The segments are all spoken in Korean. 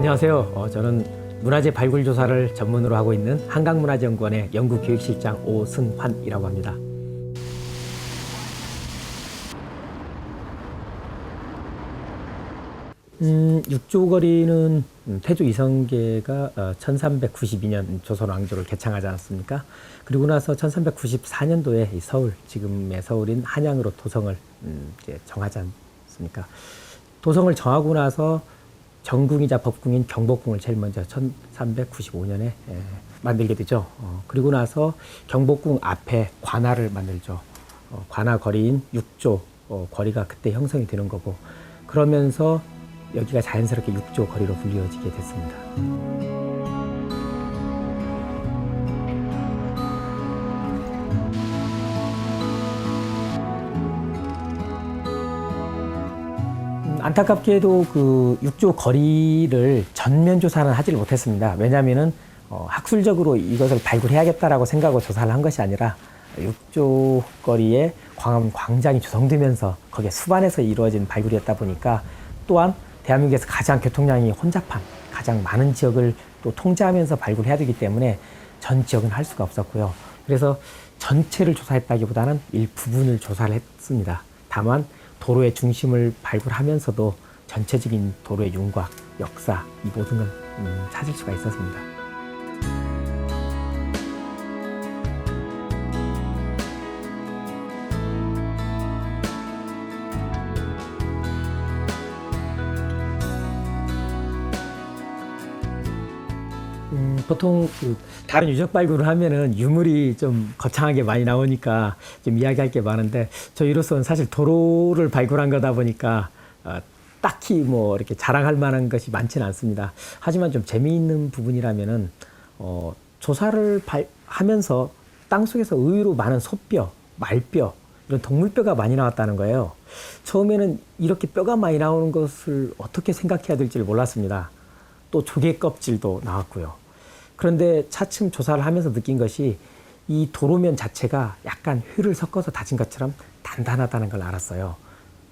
안녕하세요. 저는 문화재 발굴 조사를 전문으로 하고 있는 한강문화재연구원의 연구교육실장 오승환이라고 합니다. 육조거리는 태조 이성계가 1392년 조선 왕조를 개창하지 않았습니까? 그리고 나서 1394년도에 서울, 지금의 서울인 한양으로 도성을 이제 정하지 않습니까? 도성을 정하고 나서 정궁이자 법궁인 경복궁을 제일 먼저 1395년에 만들게 되죠. 그리고 나서 경복궁 앞에 관아를 만들죠. 관아 거리인 육조 거리가 그때 형성이 되는 거고, 그러면서 여기가 자연스럽게 육조 거리로 불리워지게 됐습니다. 안타깝게도 그 육조 거리를 전면 조사는 하지를 못했습니다. 왜냐하면은 학술적으로 이것을 발굴해야겠다라고 생각하고 조사를 한 것이 아니라, 육조 거리에 광화문 광장이 조성되면서 거기에 수반해서 이루어진 발굴이었다 보니까, 또한 대한민국에서 가장 교통량이 혼잡한 가장 많은 지역을 또 통제하면서 발굴해야 되기 때문에 전 지역은 할 수가 없었고요. 그래서 전체를 조사했다기보다는 일부분을 조사를 했습니다. 다만 도로의 중심을 발굴하면서도 전체적인 도로의 윤곽, 역사, 이 모든 걸 찾을 수가 있었습니다. 보통 다른 유적 발굴을 하면은 유물이 좀 거창하게 많이 나오니까 좀 이야기할 게 많은데, 저희로서는 사실 도로를 발굴한 거다 보니까 딱히 뭐 이렇게 자랑할 만한 것이 많지는 않습니다. 하지만 좀 재미있는 부분이라면은 조사를 하면서 땅속에서 의외로 많은 소뼈, 말뼈, 이런 동물뼈가 많이 나왔다는 거예요. 처음에는 이렇게 뼈가 많이 나오는 것을 어떻게 생각해야 될지를 몰랐습니다. 또 조개 껍질도 나왔고요. 그런데 차츰 조사를 하면서 느낀 것이, 이 도로면 자체가 약간 휠을 섞어서 다진 것처럼 단단하다는 걸 알았어요.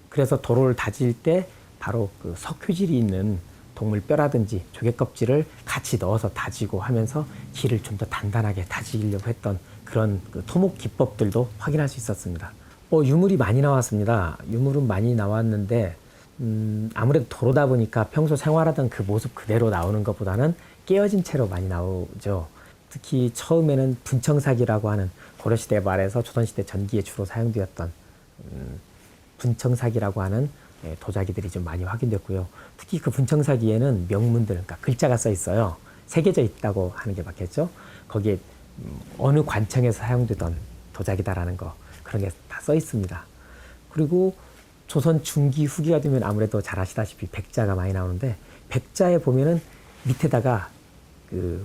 그래서 도로를 다질 때 바로 그 석회질이 있는 동물 뼈라든지 조개 껍질을 같이 넣어서 다지고 하면서 길을 좀 더 단단하게 다지려고 했던 그런 그 토목 기법들도 확인할 수 있었습니다. 유물이 많이 나왔습니다. 유물은 많이 나왔는데 아무래도 도로다 보니까 평소 생활하던 그 모습 그대로 나오는 것보다는 깨어진 채로 많이 나오죠. 특히 처음에는 분청사기라고 하는 고려시대 말에서 조선시대 전기에 주로 사용되었던 분청사기라고 하는 도자기들이 좀 많이 확인됐고요. 특히 그 분청사기에는 명문들, 그러니까 글자가 써 있어요. 새겨져 있다고 하는 게 맞겠죠. 거기에 어느 관청에서 사용되던 도자기다라는 거, 그런 게 다 써 있습니다. 그리고 조선 중기 후기가 되면 아무래도 잘 아시다시피 백자가 많이 나오는데, 백자에 보면은 밑에다가 그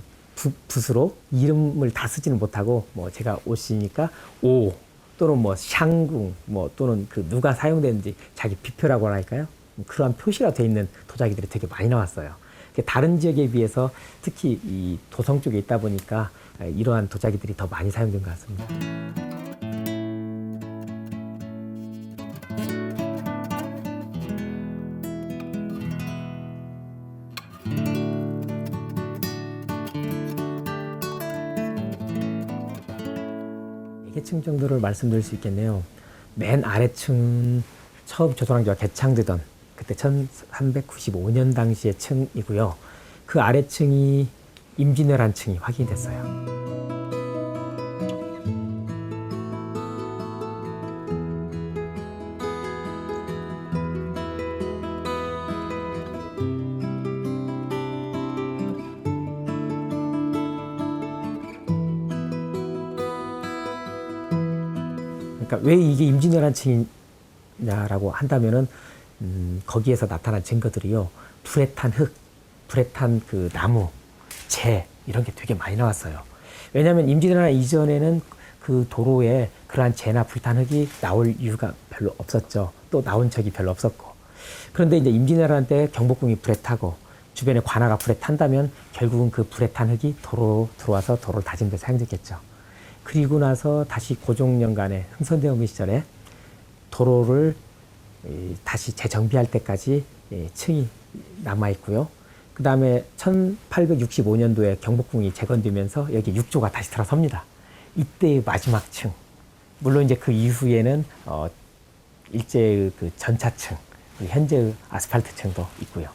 붓으로 이름을 다 쓰지는 못하고, 뭐 제가 옷이니까 오, 또는 뭐 샹궁, 뭐 또는 그 누가 사용되는지 자기 비표라고 할까요? 그러한 표시가 되어 있는 도자기들이 되게 많이 나왔어요. 다른 지역에 비해서 특히 이 도성 쪽에 있다 보니까 이러한 도자기들이 더 많이 사용된 것 같습니다. 층 정도를 말씀드릴 수 있겠네요. 맨 아래층 처음 조선왕조가 개창되던 그때 1395년 당시의 층이고요. 그 아래층이 임진왜란 층이 확인됐어요. 그러니까 왜 이게 임진왜란 층이냐라고 한다면은 거기에서 나타난 증거들이요, 불에 탄 흙, 불에 탄 그 나무, 재, 이런 게 되게 많이 나왔어요. 왜냐하면 임진왜란 이전에는 그 도로에 그러한 재나 불탄 흙이 나올 이유가 별로 없었죠. 또 나온 적이 별로 없었고. 그런데 이제 임진왜란 때 경복궁이 불에 타고 주변에 관아가 불에 탄다면 결국은 그 불에 탄 흙이 도로로 들어와서 도로를 다진 데 사용됐겠죠. 그리고 나서 다시 고종년간에 흥선대원군 시절에 도로를 다시 재정비할 때까지 층이 남아 있고요. 그 다음에 1865년도에 경복궁이 재건되면서 여기 육조가 다시 들어섭니다. 이때의 마지막 층. 물론 이제 그 이후에는 일제의 그 전차층, 현재의 아스팔트층도 있고요.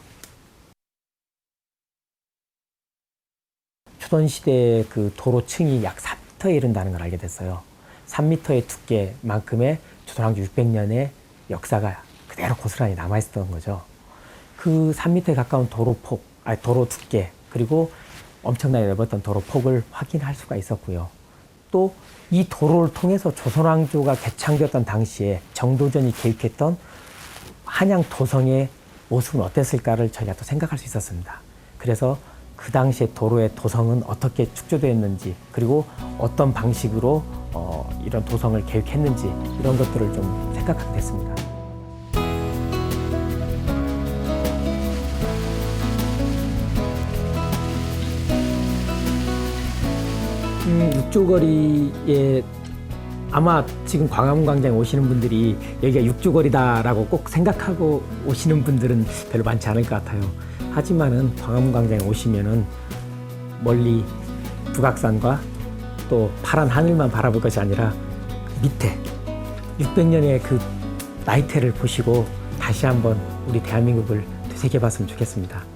조선시대 그 도로층이 약 3m에 이른다는 걸 알게 됐어요. 3m의 두께만큼의 조선왕조 600년의 역사가 그대로 고스란히 남아있었던 거죠. 그 3m에 가까운 도로 두께, 그리고 엄청나게 넓었던 도로 폭을 확인할 수가 있었고요. 또 이 도로를 통해서 조선왕조가 개창되었던 당시에 정도전이 개입했던 한양 도성의 모습은 어땠을까를 저희가 또 생각할 수 있었습니다. 그래서 그 당시에 도로의 도성은 어떻게 축조되었는지, 그리고 어떤 방식으로 이런 도성을 계획했는지, 이런 것들을 좀 생각하게 됐습니다. 육조거리에 아마 지금 광화문 광장에 오시는 분들이 여기가 육조거리다라고 꼭 생각하고 오시는 분들은 별로 많지 않을 것 같아요. 하지만은 광화문 광장에 오시면은 멀리 북악산과 또 파란 하늘만 바라볼 것이 아니라 밑에 600년의 그 나이테를 보시고 다시 한번 우리 대한민국을 되새겨봤으면 좋겠습니다.